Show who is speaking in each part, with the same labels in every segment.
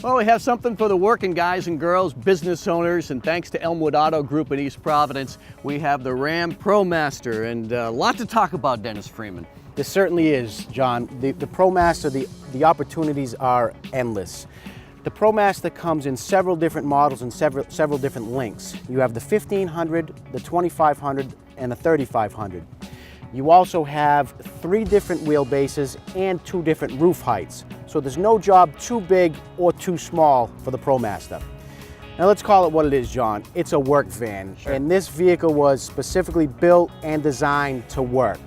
Speaker 1: Well, we have something for the working guys and girls, business owners, and thanks to Elmwood Auto Group in East Providence, we have the RAM ProMaster, and a lot to talk about, Dennis Freeman.
Speaker 2: This certainly is, John. The ProMaster, the opportunities are endless. The ProMaster comes in several different models and several different lengths. You have the 1500, the 2500, and the 3500. You also have 3 different wheelbases and 2 different roof heights. So there's no job too big or too small for the ProMaster. Now let's call it what it is, John. It's a work van. Sure. And this vehicle was specifically built and designed to work.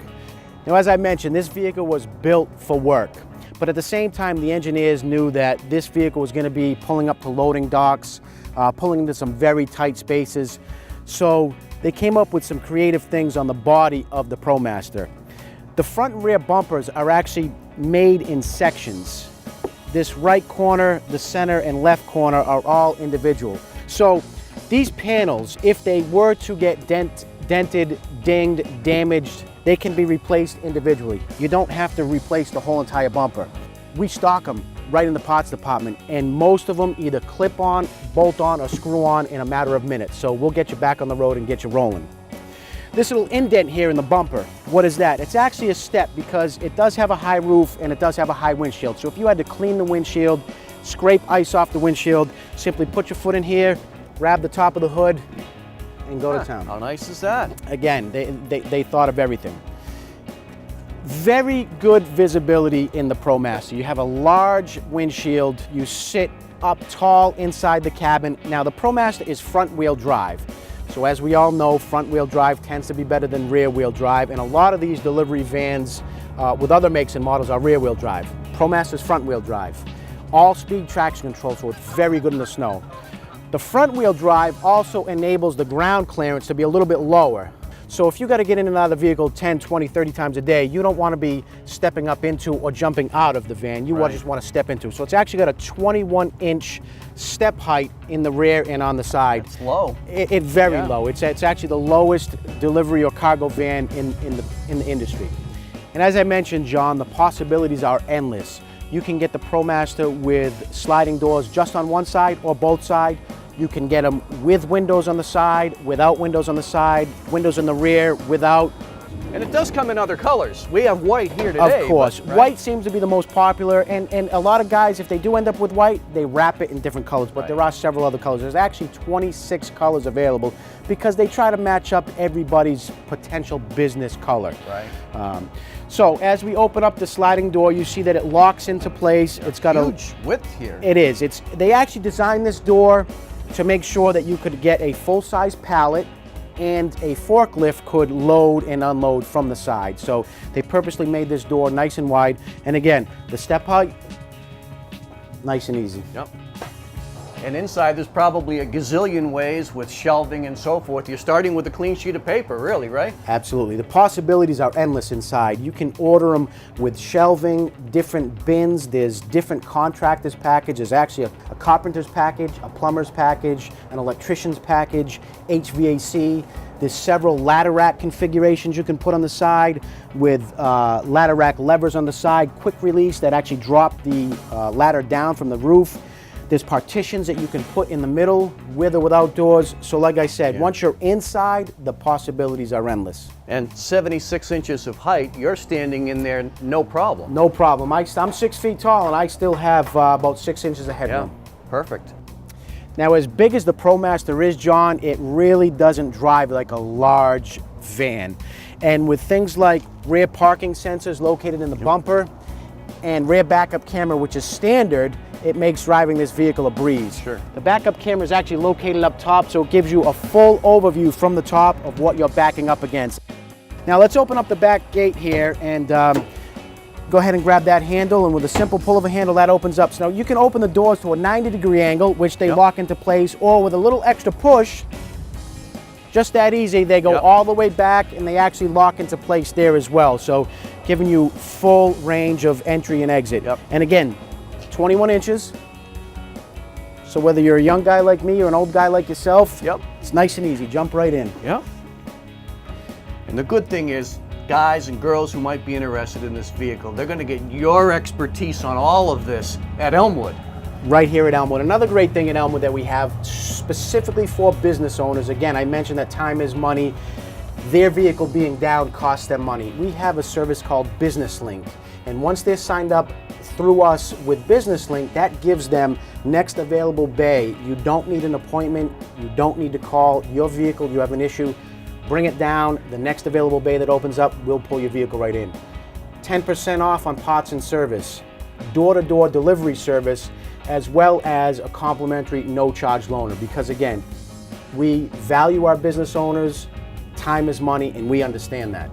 Speaker 2: Now, as I mentioned, this vehicle was built for work. But at the same time, the engineers knew that this vehicle was going to be pulling up to loading docks, pulling into some very tight spaces. So they came up with some creative things on the body of the ProMaster. The front and rear bumpers are actually made in sections. This right corner, the center, and left corner are all individual. So these panels, if they were to get dented, dinged, damaged, they can be replaced individually. You don't have to replace the whole entire bumper. We stock them right in the parts department, and most of them either clip on, bolt on, or screw on in a matter of minutes. So we'll get you back on the road and get you rolling. This little indent here in the bumper, what is that? It's actually a step because it does have a high roof and it does have a high windshield. So if you had to clean the windshield, scrape ice off the windshield, simply put your foot in here, grab the top of the hood, and go to town.
Speaker 1: How nice is that?
Speaker 2: Again, they thought of everything. Very good visibility in the ProMaster. You have a large windshield. You sit up tall inside the cabin. Now the ProMaster is front wheel drive. So as we all know, front wheel drive tends to be better than rear wheel drive. And a lot of these delivery vans with other makes and models are rear wheel drive. ProMaster's front wheel drive. All speed traction control, so it's very good in the snow. The front wheel drive also enables the ground clearance to be a little bit lower. So if you got to get in and out of the vehicle 10, 20, 30 times a day, you don't want to be stepping up into or jumping out of the van. You just want to step into. So it's actually got a 21-inch step height in the rear and on the side.
Speaker 1: It's low.
Speaker 2: It's very low. It's actually the lowest delivery or cargo van in the industry. And as I mentioned, John, the possibilities are endless. You can get the ProMaster with sliding doors just on one side or both sides. You can get them with windows on the side, without windows on the side, windows in the rear, without.
Speaker 1: And it does come in other colors. We have white here today.
Speaker 2: Of course.
Speaker 1: But, right?
Speaker 2: White seems to be the most popular, and a lot of guys, if they do end up with white, they wrap it in different colors, but there are several other colors. There's actually 26 colors available because they try to match up everybody's potential business color.
Speaker 1: Right.
Speaker 2: So as we open up the sliding door, you see that it locks into place. It's got
Speaker 1: huge width here.
Speaker 2: It is. They actually designed this door to make sure that you could get a full-size pallet and a forklift could load and unload from the side. So they purposely made this door nice and wide. And again, the step height, nice and easy.
Speaker 1: Yep. And inside there's probably a gazillion ways with shelving and so forth. You're starting with a clean sheet of paper, really, right?
Speaker 2: Absolutely. The possibilities are endless inside. You can order them with shelving, different bins. There's different contractors package. There's actually a carpenter's package, a plumber's package, an electrician's package, HVAC. There's several ladder rack configurations you can put on the side with ladder rack levers on the side, quick release that actually drop the ladder down from the roof. There's partitions that you can put in the middle with or without doors. So like I said, once you're inside, the possibilities are endless.
Speaker 1: And 76 inches of height, you're standing in there no problem.
Speaker 2: No problem. I'm 6 feet tall and I still have about 6 inches of headroom.
Speaker 1: Yeah, perfect.
Speaker 2: Now, as big as the ProMaster is, John, it really doesn't drive like a large van. And with things like rear parking sensors located in the bumper and rear backup camera, which is standard, it makes driving this vehicle a breeze.
Speaker 1: Sure.
Speaker 2: The backup camera is actually located up top, so it gives you a full overview from the top of what you're backing up against. Now let's open up the back gate here and go ahead and grab that handle, and with a simple pull of a handle that opens up. So now you can open the doors to a 90-degree angle, which they lock into place, or with a little extra push, just that easy, they go all the way back and they actually lock into place there as well. So giving you full range of entry and exit. And again, 21 inches. So whether you're a young guy like me or an old guy like yourself, it's nice and easy. Jump right in.
Speaker 1: And the good thing is, guys and girls who might be interested in this vehicle, they're going to get your expertise on all of this at Elmwood.
Speaker 2: right here at Elmwood. Another great thing at Elmwood that we have specifically for business owners, again, I mentioned that time is money. Their vehicle being down costs them money. We have a service called Business Link, and once they're signed up through us with Business Link, that gives them next available bay. You don't need an appointment, you don't need to call your vehicle, you have an issue, bring it down, the next available bay that opens up, we'll pull your vehicle right in. 10% off on parts and service, door-to-door delivery service, as well as a complimentary no-charge loaner, because again, we value our business owners, time is money, and we understand that.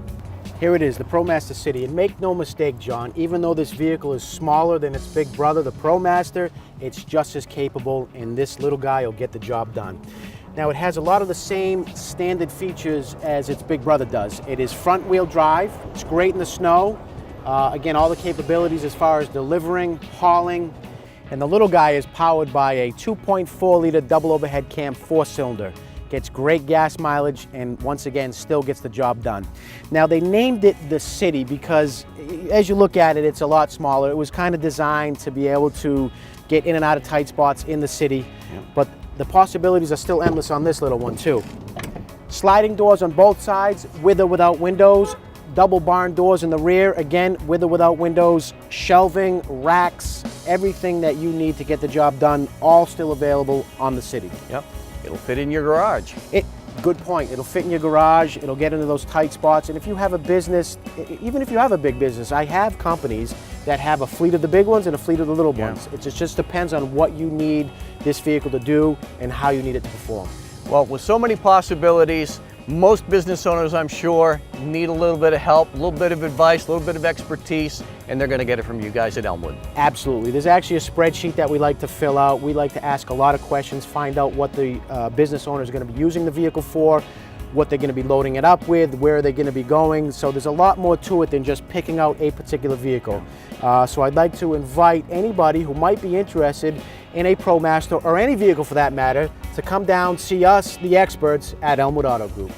Speaker 2: Here it is, the ProMaster City, and make no mistake, John, even though this vehicle is smaller than its big brother, the ProMaster, it's just as capable, and this little guy will get the job done. Now, it has a lot of the same standard features as its big brother does. It is front-wheel drive, it's great in the snow. Again, all the capabilities as far as delivering, hauling, and the little guy is powered by a 2.4-liter double overhead cam 4-cylinder. Gets great gas mileage, and once again, still gets the job done. Now, they named it the City because as you look at it, it's a lot smaller. It was kind of designed to be able to get in and out of tight spots in the city, but the possibilities are still endless on this little one too. Sliding doors on both sides, with or without windows. Double barn doors in the rear, again, with or without windows. Shelving, racks, everything that you need to get the job done, all still available on the City.
Speaker 1: Yep. It'll fit in your garage.
Speaker 2: Good point. It'll fit in your garage. It'll get into those tight spots. And if you have a business, even if you have a big business, I have companies that have a fleet of the big ones and a fleet of the little ones. It just depends on what you need this vehicle to do and how you need it to perform.
Speaker 1: Well, with so many possibilities, most business owners, I'm sure, need a little bit of help, a little bit of advice, a little bit of expertise, and they're going to get it from you guys at Elmwood.
Speaker 2: Absolutely. There's actually a spreadsheet that we like to fill out. We like to ask a lot of questions, find out what the business owner is going to be using the vehicle for, what they're going to be loading it up with, where they're going to be going. So there's a lot more to it than just picking out a particular vehicle. So I'd like to invite anybody who might be interested in a ProMaster, or any vehicle for that matter, to come down, see us, the experts at Elmwood Auto Group.